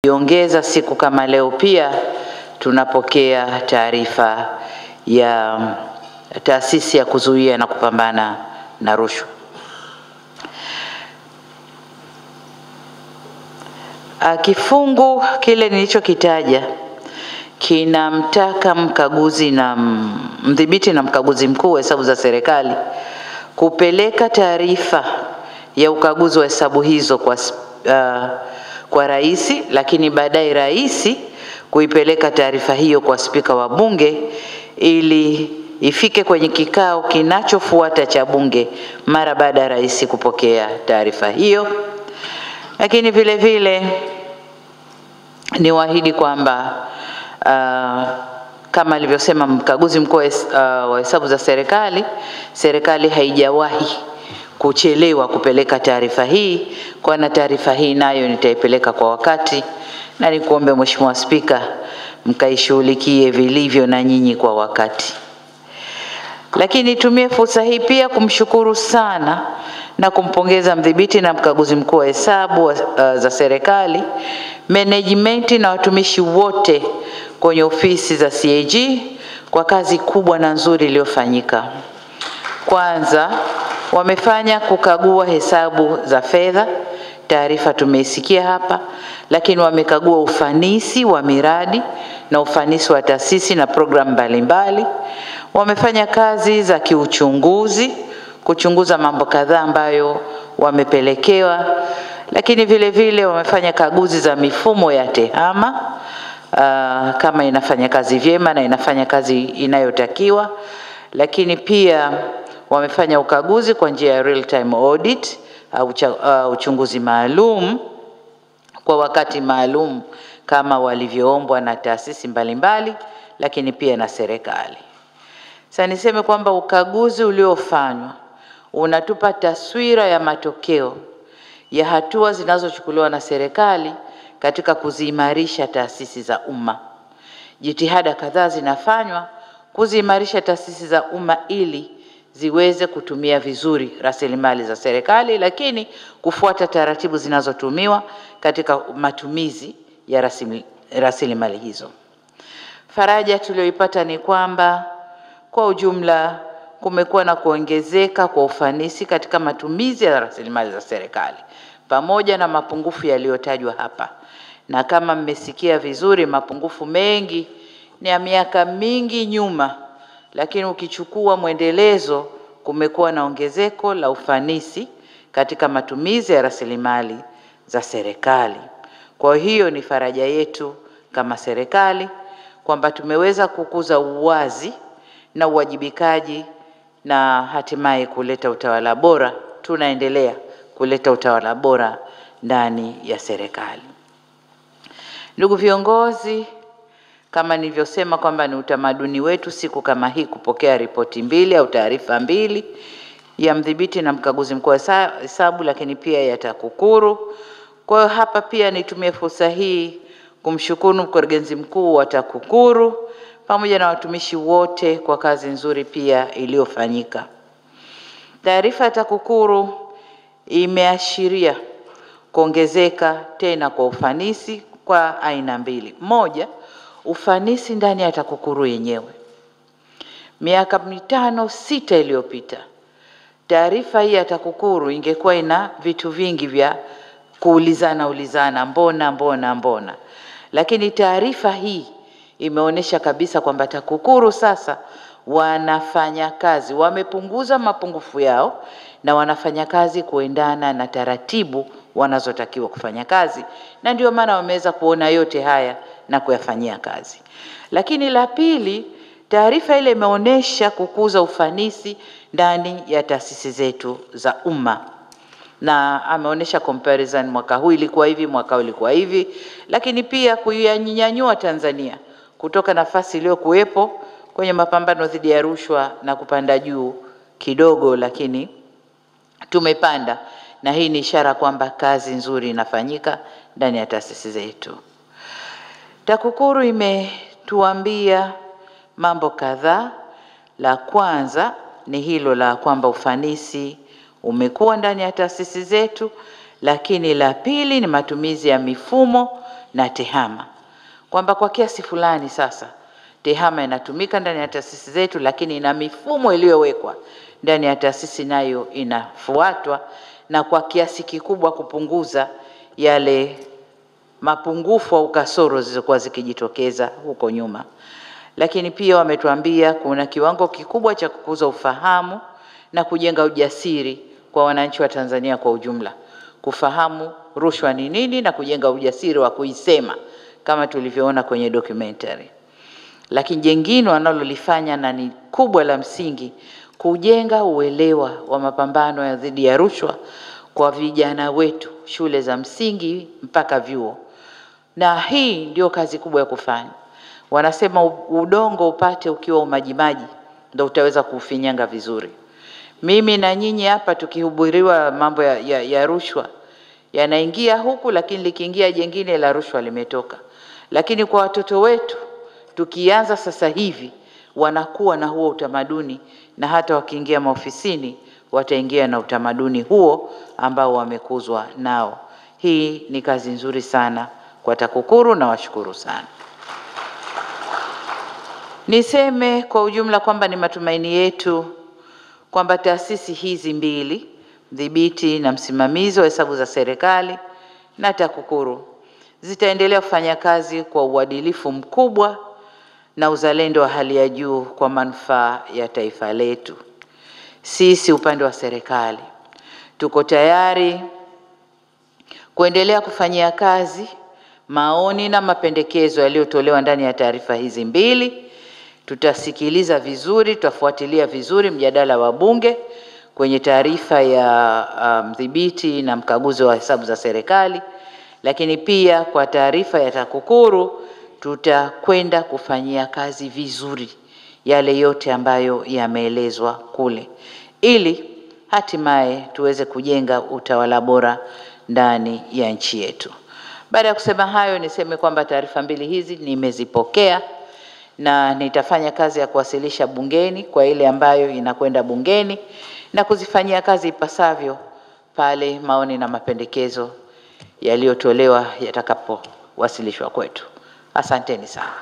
Ukiongeza siku kama leo pia tunapokea taarifa ya taasisi ya kuzuia na kupambana na rushwa. Kifungu kile nilichokitaja kinamtaka mkaguzi na mdhibiti na mkaguzi mkuu wa hesabu za serikali kupeleka taarifa ya ukaguzi wa hesabu hizo kwa rais, lakini baadaye rais kuipeleka taarifa hiyo kwa spika wa bunge ili ifike kwenye kikao kinachofuata cha bunge mara baada ya rais kupokea taarifa hiyo. Lakini vile vile niwaahidi kwamba kama alivyosema mkaguzi mkuu wa hesabu za serikali, serikali haijawahi kuchelewa kupeleka taarifa hii, kwa taarifa hii nayo nitaipeleka kwa wakati, na nikuombe Mheshimiwa Spika mkaishughulikie vilivyo na nyinyi kwa wakati. Lakini nitumie fursa hii pia kumshukuru sana na kumpongeza mdhibiti na mkaguzi mkuu wa hesabu za serikali, management na watumishi wote kwenye ofisi za CAG kwa kazi kubwa na nzuri iliyofanyika. Kwanza, wamefanya kukagua hesabu za fedha, taarifa tumeisikia hapa, lakini wamekagua ufanisi wa miradi na ufanisi wa taasisi na programu mbalimbali. Wamefanya kazi za kiuchunguzi, kuchunguza mambo kadhaa ambayo wamepelekewa, lakini vile vile wamefanya kaguzi za mifumo ya tehama kama inafanya kazi vyema na inafanya kazi inayotakiwa, lakini pia wamefanya ukaguzi kwa njia ya real time audit au uchunguzi maalum kwa wakati maalum kama walivyoombwa na taasisi mbalimbali, lakini pia na serikali. Sasa niseme kwamba ukaguzi uliofanywa unatupa taswira ya matokeo ya hatua zinazochukuliwa na serikali katika kuziimarisha taasisi za umma. Jitihada kadhaa zinafanywa kuziimarisha taasisi za umma ili ziweze kutumia vizuri rasilimali za serikali, lakini kufuata taratibu zinazotumiwa katika matumizi ya rasilimali hizo. Faraja tuliyoipata ni kwamba kwa ujumla kumekuwa na kuongezeka kwa ufanisi katika matumizi ya rasilimali za serikali, pamoja na mapungufu yaliyotajwa hapa. Na kama mmesikia vizuri, mapungufu mengi ni ya miaka mingi nyuma, lakini ukichukua mwendelezo kumekuwa na ongezeko la ufanisi katika matumizi ya rasilimali za serikali. Kwa hiyo ni faraja yetu kama serikali kwamba tumeweza kukuza uwazi na uwajibikaji na hatimaye kuleta utawala bora. Tunaendelea kuleta utawala bora ndani ya serikali. Ndugu viongozi, kama nilivyosema kwamba ni utamaduni wetu siku kama hii kupokea ripoti mbili au taarifa mbili, ya mdhibiti na mkaguzi mkuu wa hesabu, lakini pia ya TAKUKURU. Kwa hiyo hapa pia nitumie fursa hii kumshukuru mkurugenzi mkuu wa TAKUKURU pamoja na watumishi wote kwa kazi nzuri pia iliyofanyika. Taarifa ya TAKUKURU imeashiria kuongezeka tena kwa ufanisi kwa aina mbili. Moja, ufanisi ndani ya TAKUKURU yenyewe. Miaka 5-6 iliyopita, taarifa hii ya TAKUKURU ingekuwa ina vitu vingi vya kuulizana, mbona. Lakini taarifa hii imeonyesha kabisa kwamba TAKUKURU sasa wanafanya kazi, wamepunguza mapungufu yao na wanafanya kazi kuendana na taratibu wanazotakiwa kufanya kazi, na ndio maana wameweza kuona yote haya na kuyafanyia kazi. Lakini la pili, taarifa ile imeonyesha kukuza ufanisi ndani ya taasisi zetu za umma, na ameonyesha comparison, mwaka huu ilikuwa hivi, mwaka huu ilikuwa hivi, lakini pia kuyanyanyua Tanzania kutoka nafasi iliyokuwepo kwenye mapambano dhidi ya rushwa na kupanda juu kidogo, lakini tumepanda, na hii ni ishara kwamba kazi nzuri inafanyika ndani ya taasisi zetu. TAKUKURU imetuambia mambo kadhaa. La kwanza ni hilo la kwamba ufanisi umekuwa ndani ya taasisi zetu, lakini la pili ni matumizi ya mifumo na TEHAMA, kwamba kwa kiasi fulani sasa TEHAMA inatumika ndani ya taasisi zetu, lakini na mifumo iliyowekwa ndani ya taasisi nayo inafuatwa, na kwa kiasi kikubwa kupunguza yale mapungufu au kasoro zilizokuwa zikijitokeza huko nyuma. Lakini pia wametuambia kuna kiwango kikubwa cha kukuza ufahamu na kujenga ujasiri kwa wananchi wa Tanzania kwa ujumla, kufahamu rushwa ni nini na kujenga ujasiri wa kuisema kama tulivyoona kwenye documentary. Lakini jengine wanalolifanya na ni kubwa la msingi, kujenga uelewa wa mapambano ya dhidi ya rushwa kwa vijana wetu shule za msingi mpaka vyuo. Na hii ndio kazi kubwa ya kufanya. Wanasema udongo upate ukiwa umajimaji ndio utaweza kufinyanga vizuri. Mimi na nyinyi hapa tukihubiriwa mambo ya rushwa yanaingia huku, lakini likiingia jengine la rushwa limetoka. Lakini kwa watoto wetu tukianza sasa hivi wanakuwa na huo utamaduni, na hata wakiingia maofisini wataingia na utamaduni huo ambao wamekuzwa nao. Hii ni kazi nzuri sana kwa TAKUKURU na washukuru sana. Niseme kwa ujumla kwamba ni matumaini yetu kwamba taasisi hizi mbili, mdhibiti na msimamizi wa hesabu za serikali na TAKUKURU, zitaendelea kufanya kazi kwa uadilifu mkubwa na uzalendo wa hali ya juu kwa manufaa ya taifa letu. Sisi upande wa serikali tuko tayari kuendelea kufanyia kazi maoni na mapendekezo yaliyotolewa ndani ya taarifa hizi mbili. Tutasikiliza vizuri, tutafuatilia vizuri mjadala wa Bunge kwenye taarifa ya mdhibiti na mkaguzi wa hesabu za serikali, lakini pia kwa taarifa ya TAKUKURU tutakwenda kufanyia kazi vizuri yale yote ambayo yameelezwa kule, ili hatimaye tuweze kujenga utawala bora ndani ya nchi yetu. Baada ya kusema hayo, niseme kwamba taarifa mbili hizi nimezipokea na nitafanya kazi ya kuwasilisha bungeni kwa ile ambayo inakwenda bungeni na kuzifanyia kazi ipasavyo pale maoni na mapendekezo yaliyotolewa yatakapowasilishwa kwetu. Asanteni sana.